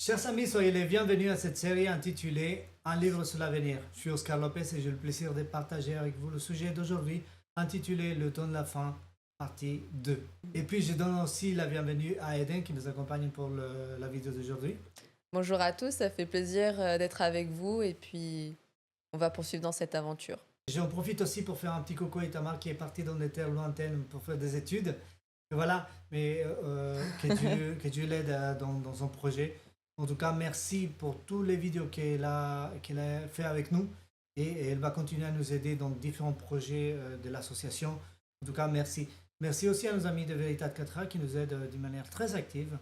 Chers amis, soyez les bienvenus à cette série intitulée Un livre sur l'avenir. Je suis Oscar Lopez et j'ai le plaisir de partager avec vous le sujet d'aujourd'hui intitulé Le temps de la fin, partie 2. Et puis je donne aussi la bienvenue à Eden qui nous accompagne pour la vidéo d'aujourd'hui. Bonjour à tous, ça fait plaisir d'être avec vous et puis on va poursuivre dans cette aventure. J'en profite aussi pour faire un petit coucou à Itamar qui est parti dans des terres lointaines pour faire des études. Et voilà, mais que Dieu l'aide dans son projet. En tout cas, merci pour toutes les vidéos qu'elle a fait avec nous et elle va continuer à nous aider dans différents projets de l'association. En tout cas, merci. Merci aussi à nos amis de Veritat 4A qui nous aident d'une manière très active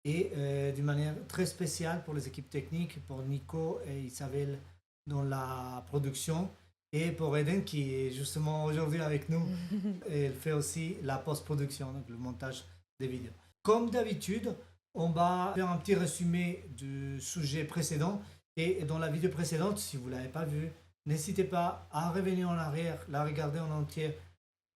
et d'une manière très spéciale pour les équipes techniques, pour Nico et Isabelle dans la production et pour Eden qui est justement aujourd'hui avec nous. Et elle fait aussi la post-production, donc le montage des vidéos. Comme d'habitude, on va faire un petit résumé du sujet précédent. Et dans la vidéo précédente, si vous ne l'avez pas vue, n'hésitez pas à revenir en arrière, la regarder en entier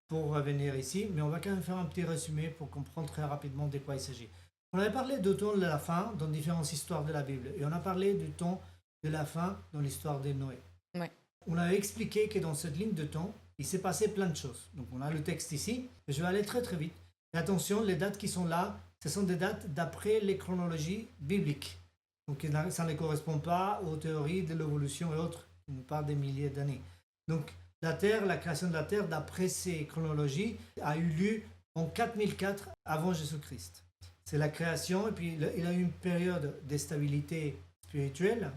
pour revenir ici. Mais on va quand même faire un petit résumé pour comprendre très rapidement de quoi il s'agit. On avait parlé du temps de la fin dans différentes histoires de la Bible. Et on a parlé du temps de la fin dans l'histoire de Noé. Ouais. On avait expliqué que dans cette ligne de temps, il s'est passé plein de choses. Donc on a le texte ici. Je vais aller très très vite. Et attention, les dates qui sont là, ce sont des dates d'après les chronologies bibliques. Donc ça ne correspond pas aux théories de l'évolution et autres, qui nous parlent des milliers d'années. Donc la Terre, la création de la Terre, d'après ces chronologies, a eu lieu en 4004 avant Jésus-Christ. C'est la création, et puis il a eu une période de stabilité spirituelle,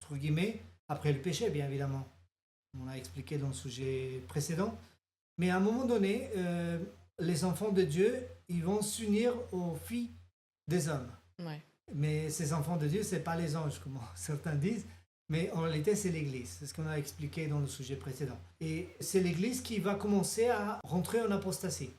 entre guillemets, après le péché, bien évidemment. On l'a expliqué dans le sujet précédent. Mais à un moment donné, les enfants de Dieu, ils vont s'unir aux filles des hommes. Ouais. Mais ces enfants de Dieu, ce n'est pas les anges, comme certains disent, mais en réalité, c'est l'Église. C'est ce qu'on a expliqué dans le sujet précédent. Et c'est l'Église qui va commencer à rentrer en apostasie.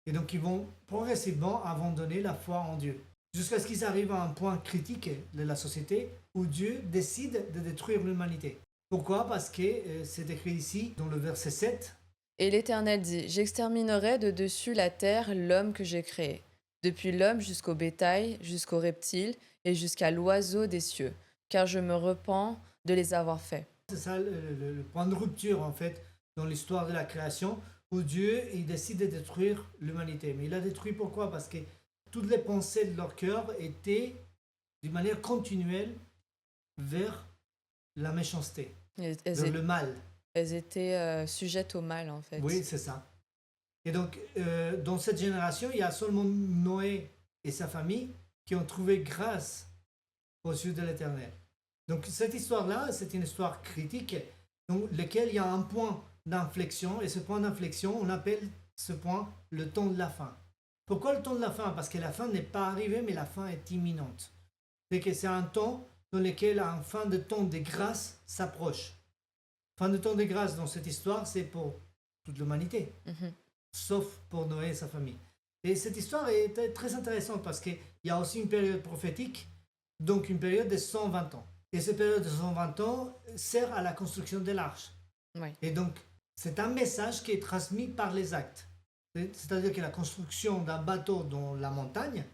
Et donc, ils vont progressivement abandonner la foi en Dieu. Jusqu'à ce qu'ils arrivent à un point critique de la société où Dieu décide de détruire l'humanité. Pourquoi? Parce que c'est écrit ici, dans le verset 7, Et l'Éternel dit, j'exterminerai de dessus la terre l'homme que j'ai créé, depuis l'homme jusqu'au bétail, jusqu'au reptile et jusqu'à l'oiseau des cieux, car je me repens de les avoir faits. c'est ça le point de rupture en fait dans l'histoire de la création où Dieu il décide de détruire l'humanité. Mais il a détruit pourquoi? Parce que toutes les pensées de leur cœur étaient d'une manière continuelle vers la méchanceté, vers le mal. Elles étaient sujettes au mal en fait. Oui, c'est ça. Et donc, dans cette génération, il y a seulement Noé et sa famille qui ont trouvé grâce aux yeux de l'Éternel. Donc, cette histoire-là, c'est une histoire critique, dans laquelle il y a un point d'inflexion, et ce point d'inflexion, on appelle ce point le temps de la fin. Pourquoi le temps de la fin? Parce que la fin n'est pas arrivée, mais la fin est imminente. C'est que c'est un temps dans lequel un fin de temps de grâce s'approche. Fin de temps de grâce dans cette histoire, c'est pour toute l'humanité, sauf pour Noé et sa famille. Et cette histoire est très intéressante parce qu'il y a aussi une période prophétique, donc une période de 120 ans. Et cette période de 120 ans sert à la construction de l'arche. Ouais. Et donc, c'est un message qui est transmis par les actes. C'est-à-dire que la construction d'un bateau dans la montagne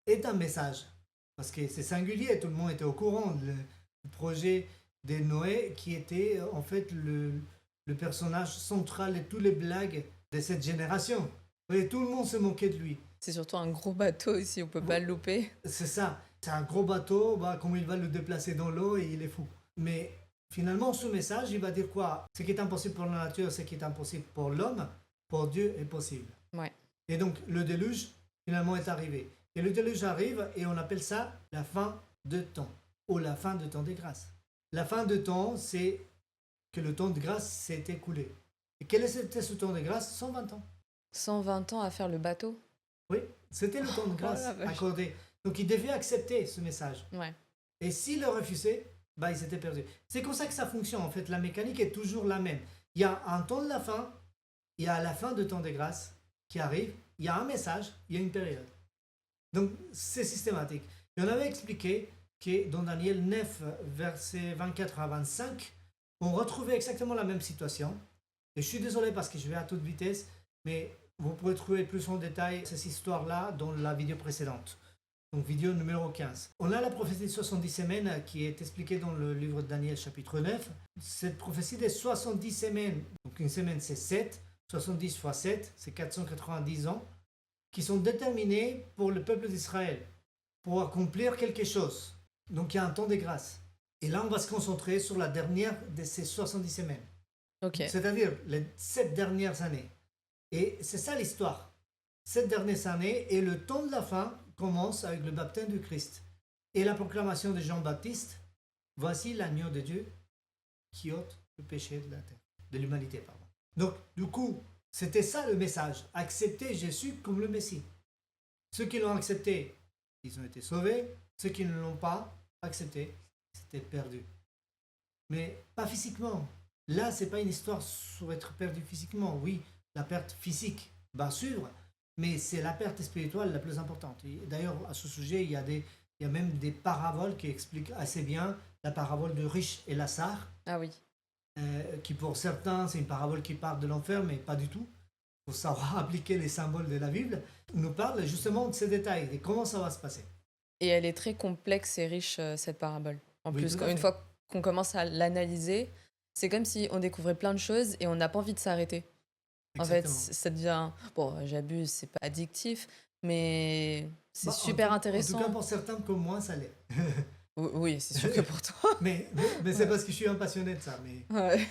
est un message. Parce que c'est singulier, tout le monde était au courant du projet de Noé qui était en fait le personnage central de toutes les blagues de cette génération. Et tout le monde se moquait de lui. C'est surtout un gros bateau ici, on peut pas le louper. C'est ça. C'est un gros bateau, comment il va le déplacer dans l'eau et il est fou. Mais finalement, ce message, il va dire quoi? Ce qui est impossible pour la nature, ce qui est impossible pour l'homme, pour Dieu est possible. Ouais. Et donc, le déluge, finalement, est arrivé. Et le déluge arrive et on appelle ça la fin de temps, ou la fin de temps des grâces. La fin de temps, c'est que le temps de grâce s'est écoulé. Et quel était ce temps de grâce? 120 ans. 120 ans à faire le bateau? Oui, c'était le temps de grâce la vache. accordé. Donc il devait accepter ce message. Ouais. Et s'il le refusait, il s'était perdu. C'est comme ça que ça fonctionne en fait. La mécanique est toujours la même. Il y a un temps de la fin, il y a la fin de temps de grâce qui arrive, il y a un message, il y a une période. Donc c'est systématique. Et on avait expliqué que dans Daniel 9, versets 24 à 25, on retrouvait exactement la même situation. Et je suis désolé parce que je vais à toute vitesse, mais vous pouvez trouver plus en détail cette histoire-là dans la vidéo précédente. Donc vidéo numéro 15. On a la prophétie de 70 semaines qui est expliquée dans le livre de Daniel chapitre 9. Cette prophétie des 70 semaines, donc une semaine c'est 7, 70 fois 7, c'est 490 ans, qui sont déterminés pour le peuple d'Israël, pour accomplir quelque chose. Donc il y a un temps de grâce. Et là, on va se concentrer sur la dernière de ces 70 semaines. Ok. C'est-à-dire les 7 dernières années. Et c'est ça l'histoire. 7 dernières années et le temps de la fin commence avec le baptême du Christ et la proclamation de Jean-Baptiste. Voici l'agneau de Dieu qui ôte le péché de la terre, de l'humanité, pardon. Donc, du coup, c'était ça le message. Accepter Jésus comme le Messie. Ceux qui l'ont accepté, ils ont été sauvés. Ceux qui ne l'ont pas accepté, c'était perdu. Mais pas physiquement. Là, c'est pas une histoire sur être perdu physiquement. Oui, la perte physique va suivre, mais c'est la perte spirituelle la plus importante. Et d'ailleurs, à ce sujet, il y a même des paraboles qui expliquent assez bien la parabole de riche et Lazare, Ah oui. qui pour certains, c'est une parabole qui parle de l'enfer, mais pas du tout. Il faut savoir appliquer les symboles de la Bible. On nous parle justement de ces détails et comment ça va se passer. Et elle est très complexe et riche, cette parabole. En Oui, plus, tout à une fait. fois qu'on commence à l'analyser, c'est comme si on découvrait plein de choses et on n'a pas envie de s'arrêter. En fait, Exactement. ça devient... Bon, j'abuse, c'est pas addictif, mais c'est Bah, super en tout cas, intéressant. pour certains comme moi, ça l'est. Oui, c'est sûr que pour toi. Mais c'est parce que je suis un passionné de ça. Ouais.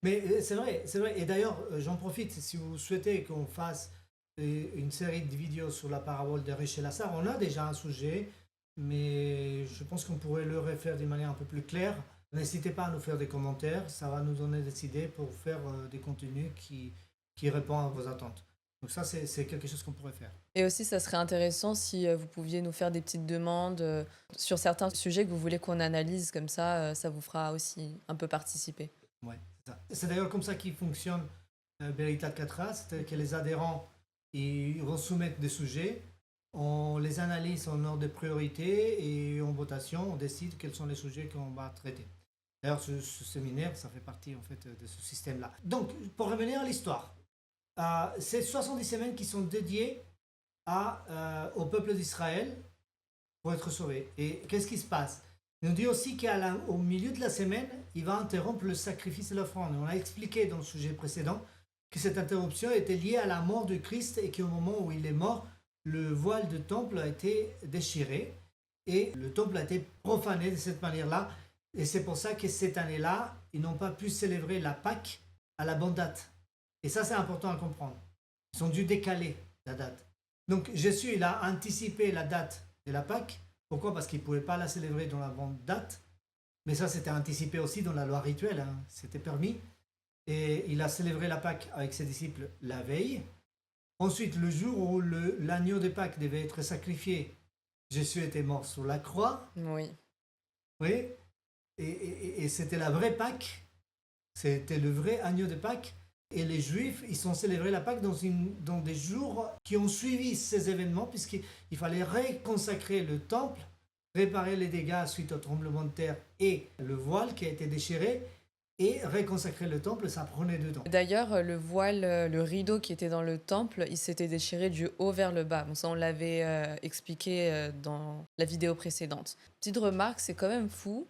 Mais c'est vrai, c'est vrai. Et d'ailleurs, j'en profite, si vous souhaitez qu'on fasse une série de vidéos sur la parabole de Riche et Lazare, on a déjà un sujet, mais je pense qu'on pourrait le refaire d'une manière un peu plus claire. N'hésitez pas à nous faire des commentaires, ça va nous donner des idées pour faire des contenus qui répondent à vos attentes. Donc ça, c'est quelque chose qu'on pourrait faire. Et aussi, ça serait intéressant si vous pouviez nous faire des petites demandes sur certains sujets que vous voulez qu'on analyse, comme ça vous fera aussi un peu participer. Ouais, c'est ça. C'est d'ailleurs comme ça qu'il fonctionne Veritat 4A, c'est-à-dire que les adhérents ils vont soumettre des sujets, on les analyse en ordre de priorité et en votation, on décide quels sont les sujets qu'on va traiter. D'ailleurs, ce séminaire, ça fait partie en fait de ce système-là. Donc, pour revenir à l'histoire, c'est 70 semaines qui sont dédiées au peuple d'Israël pour être sauvé. Et qu'est-ce qui se passe? Il nous dit aussi qu'au milieu de la semaine, il va interrompre le sacrifice et l'offrande. On a expliqué dans le sujet précédent que cette interruption était liée à la mort de Christ et qu'au moment où il est mort, le voile du temple a été déchiré et le temple a été profané de cette manière-là. Et c'est pour ça que cette année-là, ils n'ont pas pu célébrer la Pâque à la bonne date. Et ça, c'est important à comprendre. Ils ont dû décaler la date. Donc Jésus, il a anticipé la date de la Pâque. Pourquoi? Parce qu'il ne pouvait pas la célébrer dans la bonne date. Mais ça, c'était anticipé aussi dans la loi rituelle. Hein. C'était permis. Et il a célébré la Pâque avec ses disciples la veille. Ensuite, le jour où l'agneau de Pâques devait être sacrifié, Jésus était mort sur la croix. Oui. Oui. Et c'était la vraie Pâque. C'était le vrai agneau de Pâques. Et les Juifs, ils ont célébré la Pâque dans des jours qui ont suivi ces événements, puisqu'il fallait reconsacrer le temple, réparer les dégâts suite au tremblement de terre et le voile qui a été déchiré, et reconsacrer le temple, ça prenait 2 ans. D'ailleurs, le voile, le rideau qui était dans le temple, il s'était déchiré du haut vers le bas. Bon, ça, on l'avait expliqué dans la vidéo précédente. Petite remarque, c'est quand même fou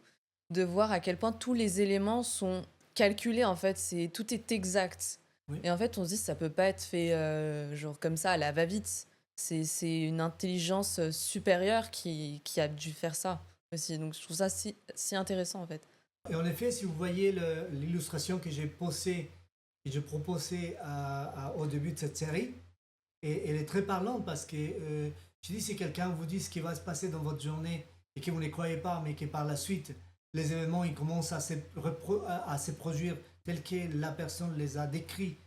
de voir à quel point tous les éléments sont calculés, en fait. Tout est exact. Oui. Et en fait, on se dit, ça peut pas être fait genre comme ça, à la va-vite. C'est une intelligence supérieure qui a dû faire ça aussi. Donc, je trouve ça si intéressant, en fait. Et en effet, si vous voyez l'illustration que j'ai posée et je proposais au début de cette série, et elle est très parlante parce que je dis si quelqu'un vous dit ce qui va se passer dans votre journée et que vous ne croyez pas, mais que par la suite, les événements ils commencent à se produire tels que la personne les a décrits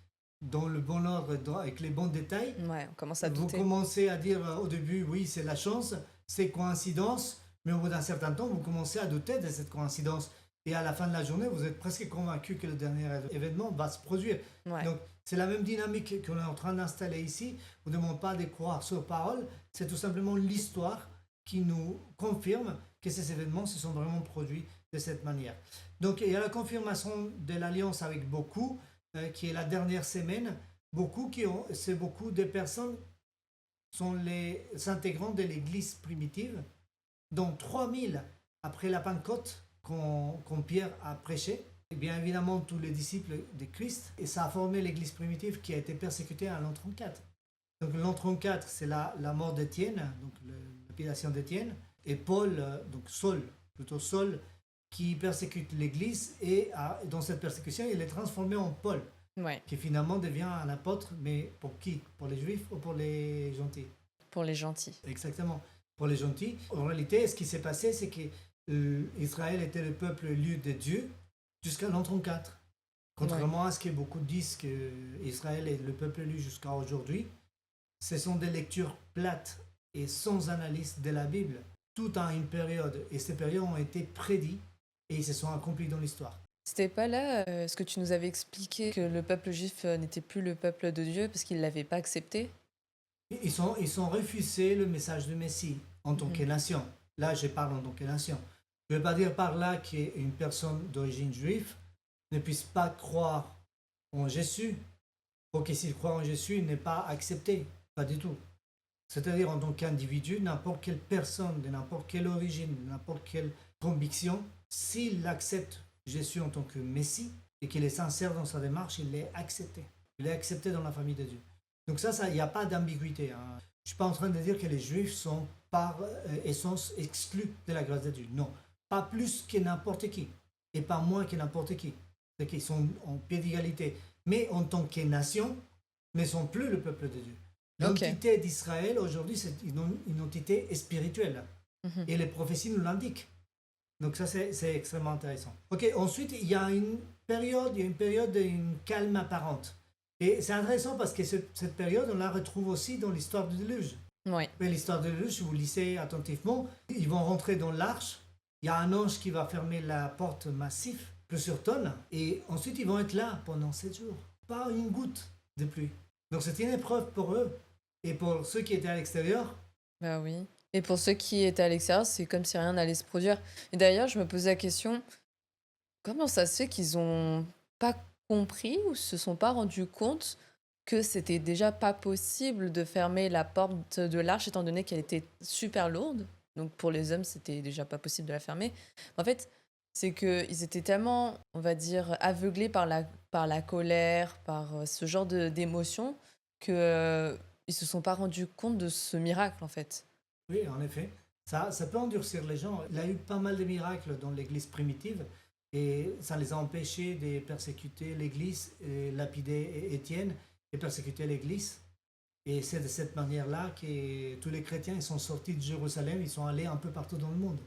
dans le bon ordre, avec les bons détails, Ouais, on commence à vous douter. commencez à dire au début, oui, c'est la chance, c'est coïncidence, mais au bout d'un certain temps, vous commencez à douter de cette coïncidence. Et à la fin de la journée, vous êtes presque convaincu que le dernier événement va se produire. Ouais. Donc, c'est la même dynamique qu'on est en train d'installer ici. On ne demande pas de croire sur parole, c'est tout simplement l'histoire qui nous confirme que ces événements se sont vraiment produits de cette manière. Donc, il y a la confirmation de l'alliance avec beaucoup, qui est la dernière semaine. C'est beaucoup de personnes sont les intégrants de l'Église primitive, dont 3000 après la Pentecôte, quand Pierre a prêché, et bien évidemment tous les disciples de Christ, et ça a formé l'Église primitive qui a été persécutée en l'an 34. Donc l'an 34, c'est la mort d'Étienne, donc l'épilation d'Étienne, et Paul, donc Saul, qui persécute l'Église, et dans cette persécution, il est transformé en Paul, Ouais, qui finalement devient un apôtre, mais pour qui? Pour les Juifs ou pour les gentils? pour les gentils. Exactement, pour les gentils. En réalité, ce qui s'est passé, c'est que Israël était le peuple élu de Dieu jusqu'à l'an 34. Contrairement à ce que beaucoup disent qu'Israël est le peuple élu jusqu'à aujourd'hui, ce sont des lectures plates et sans analyse de la Bible, tout en une période. Et ces périodes ont été prédites et ils se sont accomplis dans l'histoire. C'était pas là ce que tu nous avais expliqué que le peuple juif n'était plus le peuple de Dieu parce qu'il l'avait pas accepté? Ils ont refusé le message du Messie en tant que nation. Là, je parle en tant que nation. Je ne veux pas dire par là qu'une personne d'origine juive ne puisse pas croire en Jésus, ou que s'il croit en Jésus, il n'est pas accepté. Pas du tout. C'est-à-dire en tant qu'individu, n'importe quelle personne, de n'importe quelle origine, de n'importe quelle conviction, s'il accepte Jésus en tant que Messie et qu'il est sincère dans sa démarche, il est accepté. Il est accepté dans la famille de Dieu. Donc ça, il n'y a pas d'ambiguïté. Je ne suis pas en train de dire que les Juifs sont par essence exclus de la grâce de Dieu. Non, pas plus que n'importe qui et pas moins que n'importe qui. C'est qu'ils sont en pied d'égalité. Mais en tant que nation, ne sont plus le peuple de Dieu. L'entité d'Israël aujourd'hui, c'est une entité spirituelle. Et les prophéties nous l'indiquent. Donc ça, c'est extrêmement intéressant. Ok, ensuite, il y a une période d'une calme apparente. Et c'est intéressant parce que cette période, on la retrouve aussi dans l'histoire du déluge. Ouais. Mais l'histoire du déluge, si vous lisez attentivement, ils vont rentrer dans l'arche. Il y a un ange qui va fermer la porte massive, plusieurs tonnes. Et ensuite, ils vont être là pendant 7 jours. Pas une goutte de pluie. Donc c'est une épreuve pour eux. Et pour ceux qui étaient à l'extérieur, Bah oui. Et pour ceux qui étaient à l'extérieur, c'est comme si rien n'allait se produire. Et d'ailleurs, je me posais la question, comment ça se fait qu'ils ont pas compris ou se sont pas rendus compte que c'était déjà pas possible de fermer la porte de l'arche étant donné qu'elle était super lourde. Donc pour les hommes, c'était déjà pas possible de la fermer. En fait, c'est qu'ils étaient tellement, on va dire, aveuglés par la colère, par ce genre d'émotions, que ils se sont pas rendus compte de ce miracle, en fait. oui, en effet, ça peut endurcir les gens. Il y a eu pas mal de miracles dans l'Église primitive et ça les a empêchés de persécuter l'Église, et lapider Étienne et persécuter l'Église. Et c'est de cette manière-là que tous les chrétiens ils sont sortis de Jérusalem, ils sont allés un peu partout dans le monde.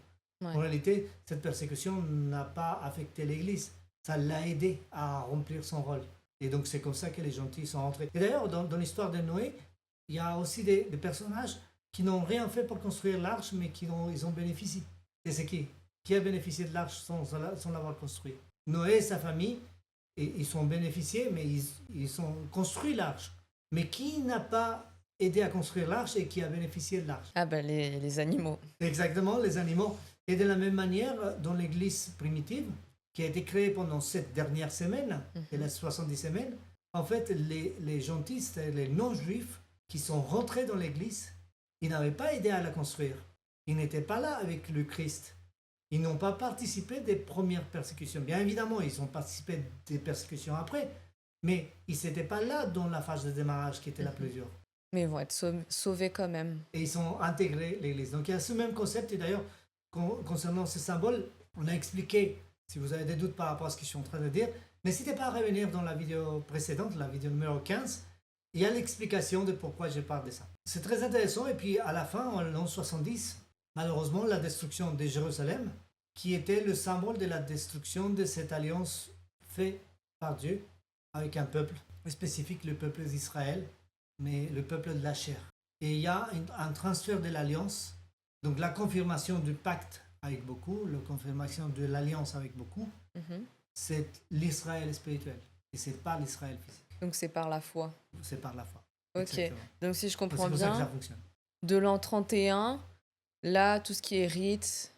Ouais. En réalité, cette persécution n'a pas affecté l'Église, ça l'a aidé à remplir son rôle. Et donc c'est comme ça que les gentils sont rentrés. Et d'ailleurs, dans l'histoire de Noé, il y a aussi des personnages qui n'ont rien fait pour construire l'arche, mais ils ont bénéficié. Et c'est qui? Qui a bénéficié de l'arche sans l'avoir construit? Noé et sa famille, et ils sont bénéficiés, mais ils ont construit l'arche. Mais qui n'a pas aidé à construire l'arche et qui a bénéficié de l'arche? Ah ben les animaux. Exactement, les animaux. Et de la même manière, dans l'Église primitive, qui a été créée pendant cette dernière semaine, et les 70 semaines, en fait, les gentils, c'est les non-juifs qui sont rentrés dans l'Église, ils n'avaient pas aidé à la construire. Ils n'étaient pas là avec le Christ. Ils n'ont pas participé des premières persécutions. Bien évidemment, ils ont participé des persécutions après, mais ils n'étaient pas là dans la phase de démarrage qui était la plus dure. Mais ils vont être sauvés quand même. Et ils sont intégrés l'Église. Donc il y a ce même concept. Et d'ailleurs, concernant ce symbole, on a expliqué, si vous avez des doutes par rapport à ce que je suis en train de dire, n'hésitez pas à revenir dans la vidéo précédente, la vidéo numéro 15. Il y a l'explication de pourquoi je parle de ça. C'est très intéressant. Et puis à la fin, en l'an 70, malheureusement, la destruction de Jérusalem, qui était le symbole de la destruction de cette alliance faite par Dieu avec un peuple spécifique, le peuple d'Israël, mais le peuple de la chair. Et il y a un transfert de l'alliance, donc la confirmation du pacte avec beaucoup, la confirmation de l'alliance avec beaucoup, c'est l'Israël spirituel. Et c'est pas l'Israël physique. Donc c'est par la foi. C'est par la foi. Ok. Exactement. Donc si je comprends C'est pour ça que ça bien, fonctionne. de l'an 31, là, tout ce qui est rite,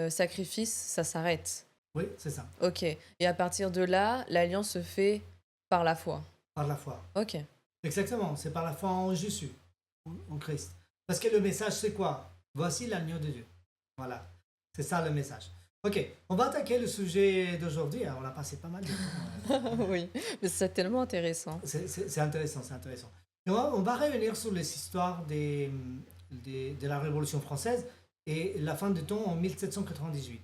sacrifice, ça s'arrête. Oui, c'est ça. Ok. Et à partir de là, l'alliance se fait par la foi. Par la foi. Ok. Exactement. C'est par la foi en Jésus, en Christ. Parce que le message, c'est quoi? Voici l'agneau de Dieu. Voilà, c'est ça le message. Ok, on va attaquer le sujet d'aujourd'hui. On a passé pas mal de temps. Oui, mais c'est tellement intéressant. C'est intéressant, c'est intéressant. Et on va revenir sur les histoires de la Révolution française et la fin du temps en 1798.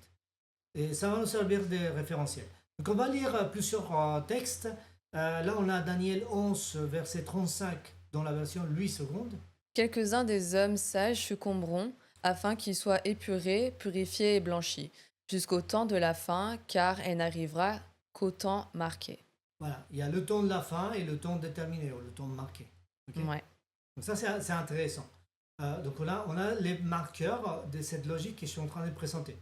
Et ça va nous servir de référentiel. Donc on va lire plusieurs textes. Là, on a Daniel 11, verset 35 dans la version Louis II. Quelques-uns des hommes sages succomberont afin qu'ils soient épurés, purifiés et blanchis, jusqu'au temps de la fin, car elle n'arrivera qu'au temps marqué. Voilà, il y a le temps de la fin et le temps déterminé, ou le temps marqué. Ok. Ouais. Donc ça, c'est intéressant. Donc on a les marqueurs de cette logique que je suis en train de présenter.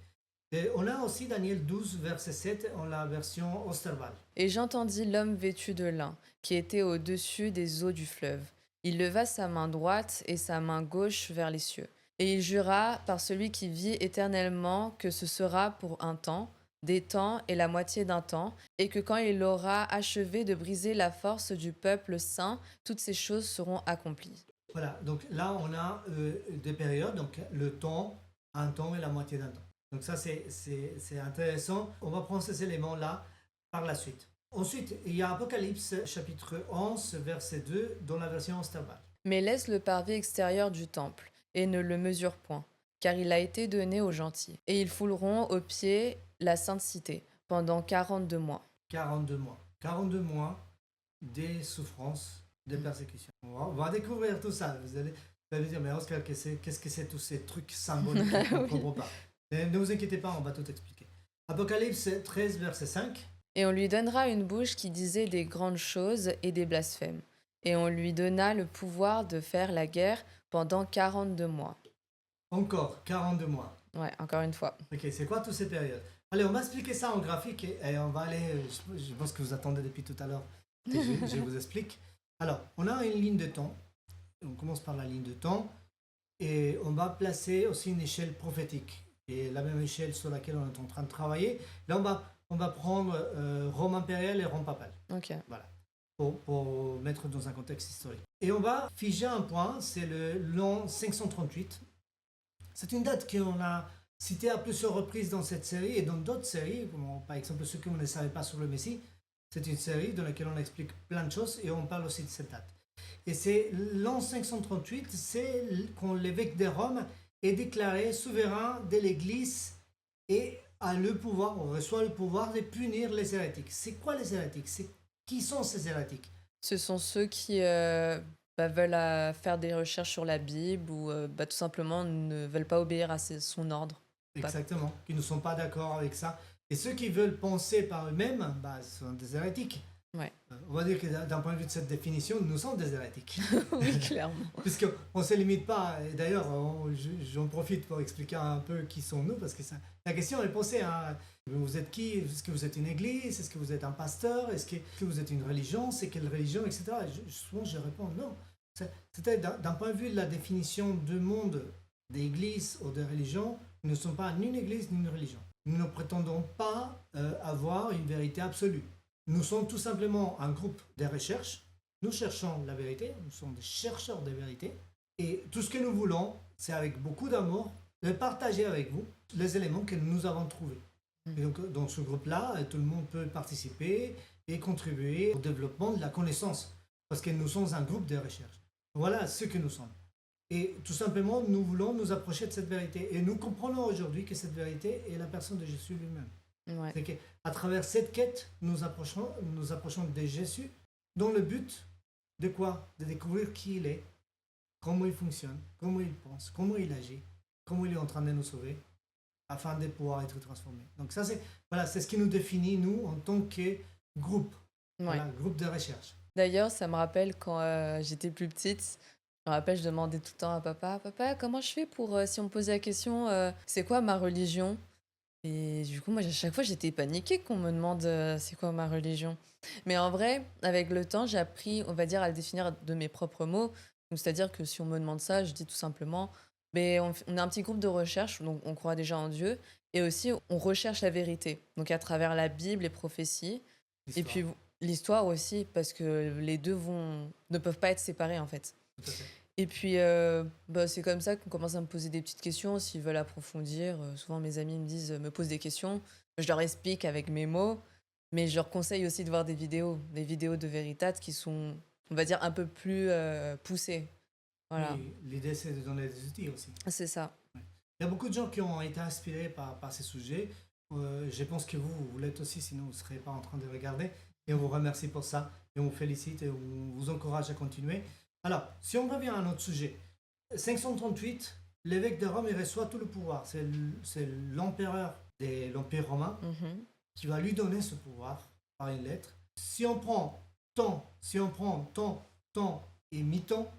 Et on a aussi Daniel 12, verset 7, en la version Osterwald. Et j'entendis l'homme vêtu de lin, qui était au-dessus des eaux du fleuve. Il leva sa main droite et sa main gauche vers les cieux. Et il jura par celui qui vit éternellement que ce sera pour un temps, des temps et la moitié d'un temps, et que quand il aura achevé de briser la force du peuple saint, toutes ces choses seront accomplies. Voilà, donc là on a des périodes, donc le temps, un temps et la moitié d'un temps. Donc ça c'est intéressant. On va prendre ces éléments-là par la suite. Ensuite, il y a Apocalypse chapitre 11, verset 2 dans la version Osterwald. Mais laisse le parvis extérieur du temple, et ne le mesure point, car il a été donné aux gentils. Et ils fouleront aux pieds la sainte cité pendant 42 mois. 42 mois. 42 mois des souffrances, des persécutions. On va découvrir tout ça. Vous allez me dire, mais Oscar, qu'est-ce que c'est tous ces trucs symboliques qu'on ne comprend pas? Mais ne vous inquiétez pas, on va tout expliquer. Apocalypse 13, verset 5. Et on lui donnera une bouche qui disait des grandes choses et des blasphèmes. Et on lui donna le pouvoir de faire la guerre pendant 42 mois. Encore 42 mois. Ouais, encore une fois. Ok, c'est quoi toutes ces périodes? Allez, on va expliquer ça en graphique et on va aller. Je pense que vous attendez depuis tout à l'heure que je vous explique. Alors, on a une ligne de temps. On commence par la ligne de temps et on va placer aussi une échelle prophétique. Et la même échelle sur laquelle on est en train de travailler. Là, on va prendre Rome impériale et Rome papale. Ok. Voilà. Pour mettre dans un contexte historique. Et on va figer un point, c'est l'an 538. C'est une date qu'on a citée à plusieurs reprises dans cette série et dans d'autres séries, comme par exemple ceux que vous ne savez pas sur le Messie. C'est une série dans laquelle on explique plein de choses et on parle aussi de cette date. Et c'est l'an 538, c'est quand l'évêque de Rome est déclaré souverain de l'Église et a le pouvoir, on reçoit le pouvoir de punir les hérétiques. C'est quoi les hérétiques? Qui sont ces hérétiques? Ce sont ceux qui veulent faire des recherches sur la Bible ou tout simplement ne veulent pas obéir à son ordre. Exactement, qui ne sont pas d'accord avec ça. Et ceux qui veulent penser par eux-mêmes, sont des hérétiques. Ouais. On va dire que d'un point de vue de cette définition, nous sommes des hérétiques. Oui, clairement. Puisqu'on ne se limite pas, et d'ailleurs, j'en profite pour expliquer un peu qui sont-nous, parce que la question est posée, hein. Vous êtes qui? Est-ce que vous êtes une église? Est-ce que vous êtes un pasteur? Est-ce que vous êtes une religion? C'est quelle religion? Etc. Souvent, je réponds non. C'était d'un point de vue de la définition du monde d'église ou de religion, nous ne sommes pas ni une église ni une religion. Nous ne prétendons pas avoir une vérité absolue. Nous sommes tout simplement un groupe de recherche. Nous cherchons la vérité, nous sommes des chercheurs de vérité. Et tout ce que nous voulons, c'est avec beaucoup d'amour, de partager avec vous les éléments que nous avons trouvés. Et donc, dans ce groupe-là, tout le monde peut participer et contribuer au développement de la connaissance. Parce que nous sommes un groupe de recherche. Voilà ce que nous sommes. Et tout simplement, nous voulons nous approcher de cette vérité. Et nous comprenons aujourd'hui que cette vérité est la personne de Jésus lui-même. Ouais. C'est qu'à travers cette quête, nous approchons de Jésus dans le but de quoi? De découvrir qui il est, comment il fonctionne, comment il pense, comment il agit, comment il est en train de nous sauver, afin de pouvoir être transformés. Donc ça, c'est ce qui nous définit, nous, en tant que groupe, voilà, groupe de recherche. D'ailleurs, ça me rappelle quand j'étais plus petite, je me rappelle, je demandais tout le temps à papa, papa, comment je fais pour, si on me posait la question, c'est quoi ma religion? Et du coup, moi, à chaque fois, j'étais paniquée qu'on me demande c'est quoi ma religion. Mais en vrai, avec le temps, j'ai appris, on va dire, à le définir de mes propres mots. Donc, c'est-à-dire que si on me demande ça, je dis tout simplement, on est un petit groupe de recherche, donc on croit déjà en Dieu, et aussi on recherche la vérité. Donc, à travers la Bible, les prophéties, et puis l'histoire aussi, parce que les deux ne peuvent pas être séparés, en fait. Tout à fait. Et puis, bah, c'est comme ça qu'on commence à me poser des petites questions s'ils veulent approfondir. Souvent mes amis me disent, me posent des questions. Je leur explique avec mes mots, mais je leur conseille aussi de voir des vidéos de Veritat qui sont, on va dire, un peu plus poussées. Voilà, Oui, l'idée c'est de donner des outils aussi. c'est ça. Ouais. Il y a beaucoup de gens qui ont été inspirés par ces sujets. Je pense que vous l'êtes aussi, sinon vous ne serez pas en train de regarder. Et on vous remercie pour ça. Et on vous félicite et on vous encourage à continuer. Alors, si on revient à notre sujet, 538, l'évêque de Rome il reçoit tout le pouvoir. C'est l'empereur de l'Empire romain Mhm. qui va lui donner ce pouvoir par une lettre. Si on prend temps et mi-temps,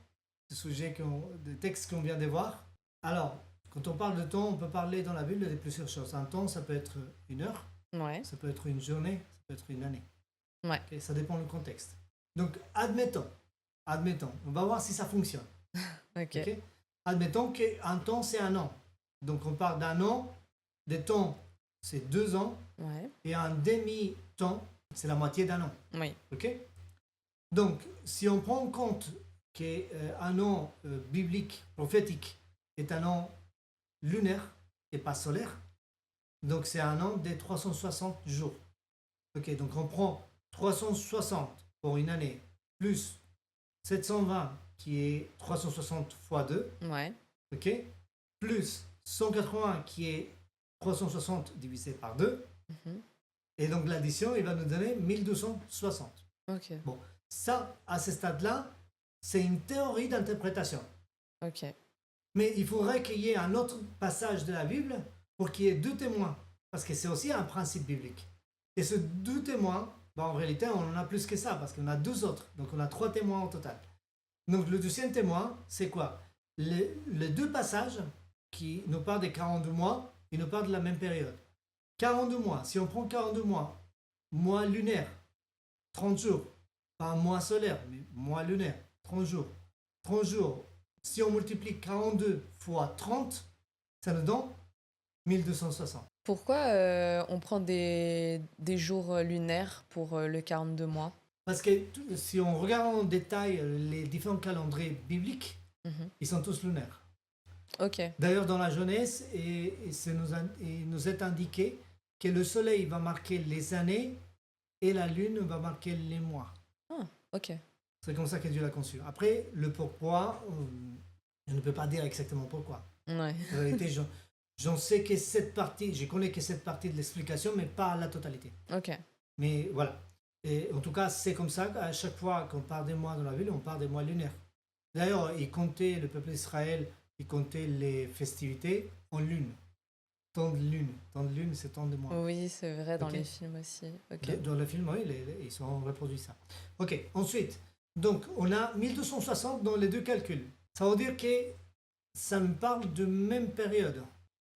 des textes qu'on vient de voir, alors, quand on parle de temps, on peut parler dans la Bible de plusieurs choses. Un temps, ça peut être une heure, Ouais, ça peut être une journée, ça peut être une année. ouais, Ok, ça dépend du contexte. Donc, admettons, on va voir si ça fonctionne. ok. Ok. Admettons qu'un temps, c'est un an. Donc, on parle d'un an, des temps, c'est 2 ans, Ouais, et un demi-temps, c'est la moitié d'un an. oui, Ok. Donc, si on prend en compte qu'un an biblique, prophétique, est un an lunaire et pas solaire, donc c'est un an des 360 jours. Ok, donc on prend 360 pour une année, plus 720 qui est 360 fois 2, ouais, ok, plus 180 qui est 360 divisé par 2, mhm, et donc l'addition, il va nous donner 1260. ok, Bon, ça, à ce stade-là, c'est une théorie d'interprétation. ok, Mais il faudrait qu'il y ait un autre passage de la Bible pour qu'il y ait deux témoins. Parce que c'est aussi un principe biblique. Et ces deux témoins, ben, en réalité, on en a plus que ça, parce qu'on a deux autres. Donc on a trois témoins au total. Donc le deuxième témoin, c'est quoi? Les deux passages qui nous parlent des 42 mois, ils nous parlent de la même période. 42 mois, si on prend 42 mois, mois lunaire, 30 jours, pas un mois solaire, mais mois lunaire, 30 jours. 30 jours, si on multiplie 42 fois 30, ça nous donne 1260. Pourquoi on prend des jours lunaires pour le 42 mois? Parce que si on regarde en détail les différents calendriers bibliques, Mhm. ils sont tous lunaires. Ok, D'ailleurs, dans la Genèse, il nous est indiqué que le soleil va marquer les années et la lune va marquer les mois. ah, ok, C'est comme ça que Dieu l'a conçu. Après, le pourquoi, je ne peux pas dire exactement pourquoi. ouais, En réalité, j'en sais que cette partie, je connais que cette partie de l'explication, mais pas la totalité. ok, Mais voilà. Et en tout cas, c'est comme ça qu'à chaque fois qu'on parle des mois dans la Bible, on parle des mois lunaires. D'ailleurs, il comptait, le peuple d'Israël, il comptait les festivités en lune. Temps de lune. Temps de lune, c'est temps de mois. oui, c'est vrai, dans Ok. les films aussi, ok, Dans le film, oui, ils ont reproduit ça. Ok, ensuite, donc on a 1260 dans les deux calculs. Ça veut dire que ça me parle de même période.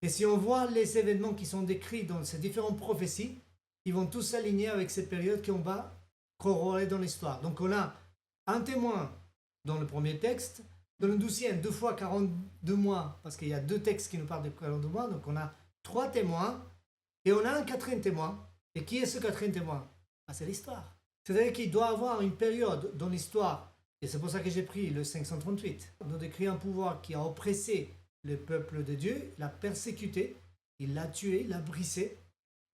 Et si on voit les événements qui sont décrits dans ces différentes prophéties, ils vont tous s'aligner avec ces périodes qu'on va corroborer dans l'histoire. Donc on a un témoin dans le premier texte, dans le deuxième, 2 fois 42 mois, parce qu'il y a deux textes qui nous parlent de 42 mois, donc on a trois témoins, et on a un quatrième témoin. Et qui est ce quatrième témoin? Ah, c'est l'histoire. C'est-à-dire qu'il doit avoir une période dans l'histoire, et c'est pour ça que j'ai pris le 538, nous décrit un pouvoir qui a oppressé le peuple de Dieu, l'a persécuté, il l'a tué, il l'a brisé,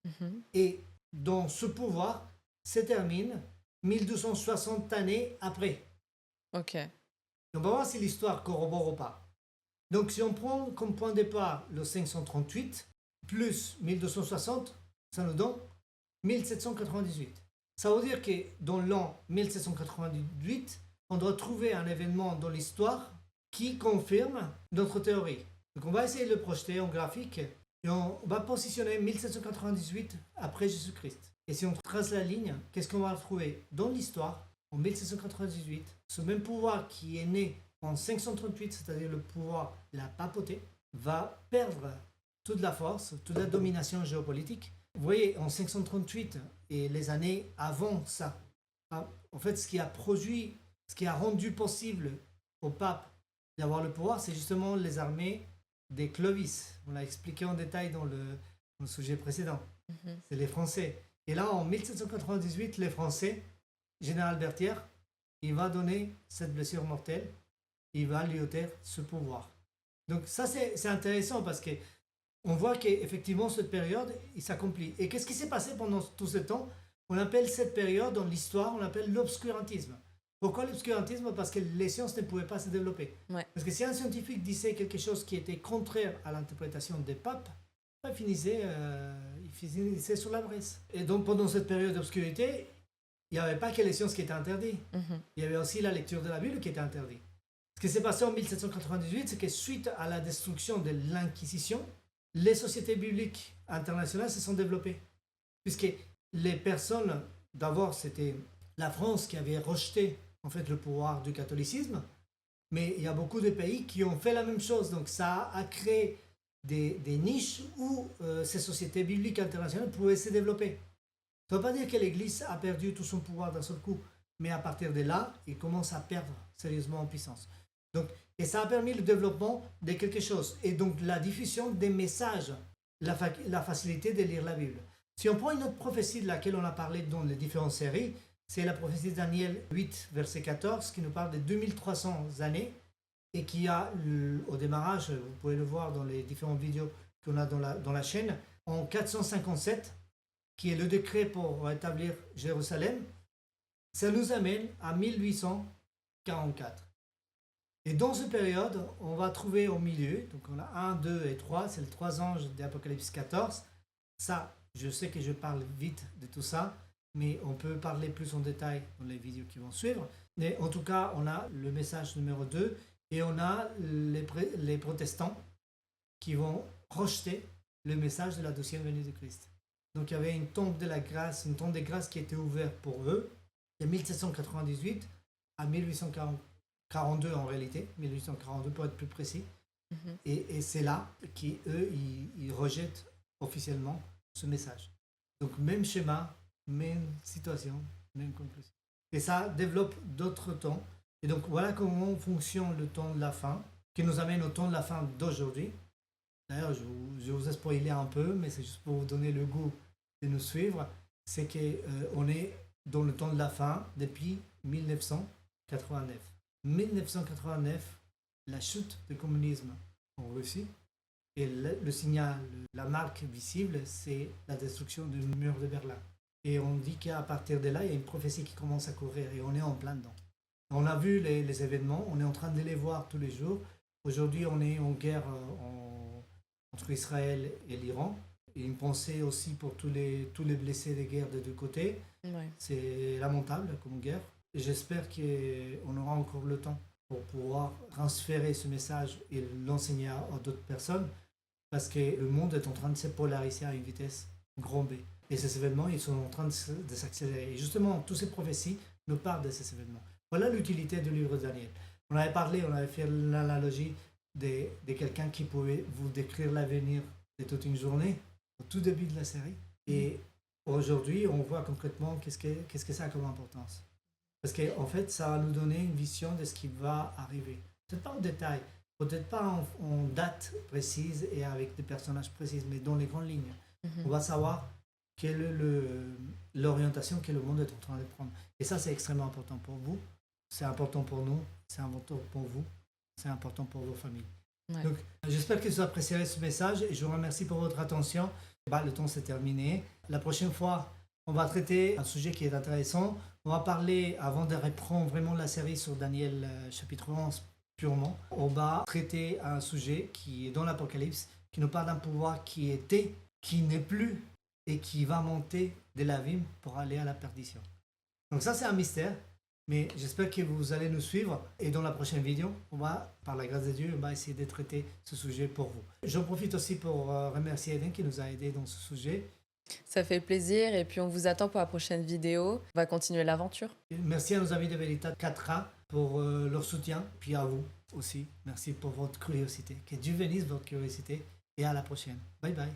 mhm, et dans ce pouvoir se termine 1260 années après. ok, On va voir si l'histoire corrobore ou pas. Donc si on prend comme point de départ le 538 plus 1260, ça nous donne 1798. Ça veut dire que dans l'an 1798, on doit trouver un événement dans l'histoire qui confirme notre théorie. Donc on va essayer de le projeter en graphique et on va positionner 1798 après Jésus-Christ. Et si on trace la ligne, qu'est-ce qu'on va trouver dans l'histoire en 1798? Ce même pouvoir qui est né en 538, c'est-à-dire le pouvoir de la papauté, va perdre toute la force, toute la domination géopolitique. Vous voyez, en 538 et les années avant ça, en fait, ce qui a produit, ce qui a rendu possible au pape d'avoir le pouvoir, c'est justement les armées des Clovis. On l'a expliqué en détail dans le sujet précédent. mhm, C'est les Français. Et là, en 1798, les Français, Général Berthier, il va donner cette blessure mortelle. il va lui ôter ce pouvoir. Donc ça, c'est intéressant parce que on voit qu'effectivement, cette période, il s'accomplit. Et qu'est-ce qui s'est passé pendant tout ce temps? On appelle cette période, dans l'histoire, on l'appelle l'obscurantisme. Pourquoi l'obscurantisme? Parce que les sciences ne pouvaient pas se développer. Ouais. Parce que si un scientifique disait quelque chose qui était contraire à l'interprétation des papes, il finissait sur la Bresse. Et donc, pendant cette période d'obscurité, il n'y avait pas que les sciences qui étaient interdites. Il y avait aussi la lecture de la Bible qui était interdite. Ce qui s'est passé en 1798, c'est que suite à la destruction de l'Inquisition, les sociétés bibliques internationales se sont développées. Puisque les personnes, d'abord, c'était la France qui avait rejeté en fait le pouvoir du catholicisme, mais il y a beaucoup de pays qui ont fait la même chose. Donc ça a créé des niches où ces sociétés bibliques internationales pouvaient se développer. Ça ne veut pas dire que l'Église a perdu tout son pouvoir d'un seul coup, mais à partir de là, il commence à perdre sérieusement en puissance. Donc, et ça a permis le développement de quelque chose, et donc la diffusion des messages, la facilité de lire la Bible. Si on prend une autre prophétie de laquelle on a parlé dans les différentes séries, c'est la prophétie de Daniel 8, verset 14, qui nous parle de 2300 années, et qui a, au démarrage, vous pouvez le voir dans les différentes vidéos qu'on a dans la chaîne, en 457, qui est le décret pour établir Jérusalem, ça nous amène à 1844. Et dans cette période, on va trouver au milieu, donc on a 1, 2 et 3, c'est les 3 anges d'Apocalypse 14. Ça, je sais que je parle vite de tout ça, mais on peut parler plus en détail dans les vidéos qui vont suivre. Mais en tout cas, on a le message numéro 2 et on a les protestants qui vont rejeter le message de la deuxième venue de Christ. Donc il y avait une tombe de la grâce, une tombe de grâce qui était ouverte pour eux de 1798 à 1842 en réalité, 1842 pour être plus précis. Et c'est là qu'eux, ils rejettent officiellement ce message. Donc même schéma, même situation, même conclusion. Et ça développe d'autres temps. Et donc voilà comment fonctionne le temps de la fin, qui nous amène au temps de la fin d'aujourd'hui. D'ailleurs, je vous ai spoilé un peu, mais c'est juste pour vous donner le goût de nous suivre. C'est qu'on est dans le temps de la fin depuis 1989. 1989, la chute du communisme en Russie. Et le signal, la marque visible, c'est la destruction du mur de Berlin. Et on dit qu'à partir de là, il y a une prophétie qui commence à courir et on est en plein dedans. On a vu les événements, on est en train de les voir tous les jours. Aujourd'hui, on est en guerre entre Israël et l'Iran. Et une pensée aussi pour tous les blessés des guerres des deux côtés. Ouais. C'est lamentable comme guerre. Et j'espère qu'on aura encore le temps pour pouvoir transférer ce message et l'enseigner à d'autres personnes. Parce que le monde est en train de se polariser à une vitesse grand B. Et ces événements, ils sont en train de s'accélérer. Et justement, toutes ces prophéties nous parlent de ces événements. Voilà l'utilité du livre de Daniel. On avait fait l'analogie de quelqu'un qui pouvait vous décrire l'avenir de toute une journée, au tout début de la série. Et aujourd'hui, on voit concrètement qu'est-ce que ça a comme importance. Parce qu'en fait, ça va nous donner une vision de ce qui va arriver. Peut-être pas en détail, peut-être pas en date précise et avec des personnages précis, mais dans les grandes lignes. On va savoir quelle est l'orientation que le monde est en train de prendre. Et ça, c'est extrêmement important pour vous, c'est important pour nous, c'est important pour vous, c'est important pour vos familles. Ouais. Donc, j'espère que vous apprécierez ce message et je vous remercie pour votre attention. Le temps s'est terminé. La prochaine fois, on va traiter un sujet qui est intéressant. On va parler, avant de reprendre vraiment la série sur Daniel chapitre 11 purement, on va traiter un sujet qui est dans l'Apocalypse, qui nous parle d'un pouvoir qui était, qui n'est plus et qui va monter de l'abîme pour aller à la perdition. Donc ça, c'est un mystère. Mais j'espère que vous allez nous suivre et dans la prochaine vidéo, on va, par la grâce de Dieu, on va essayer de traiter ce sujet pour vous. J'en profite aussi pour remercier Eden qui nous a aidés dans ce sujet. Ça fait plaisir et puis on vous attend pour la prochaine vidéo. On va continuer l'aventure. Merci à nos amis de Veritas 4A pour leur soutien, puis à vous aussi. Merci pour votre curiosité. Que Dieu bénisse votre curiosité et à la prochaine. Bye bye.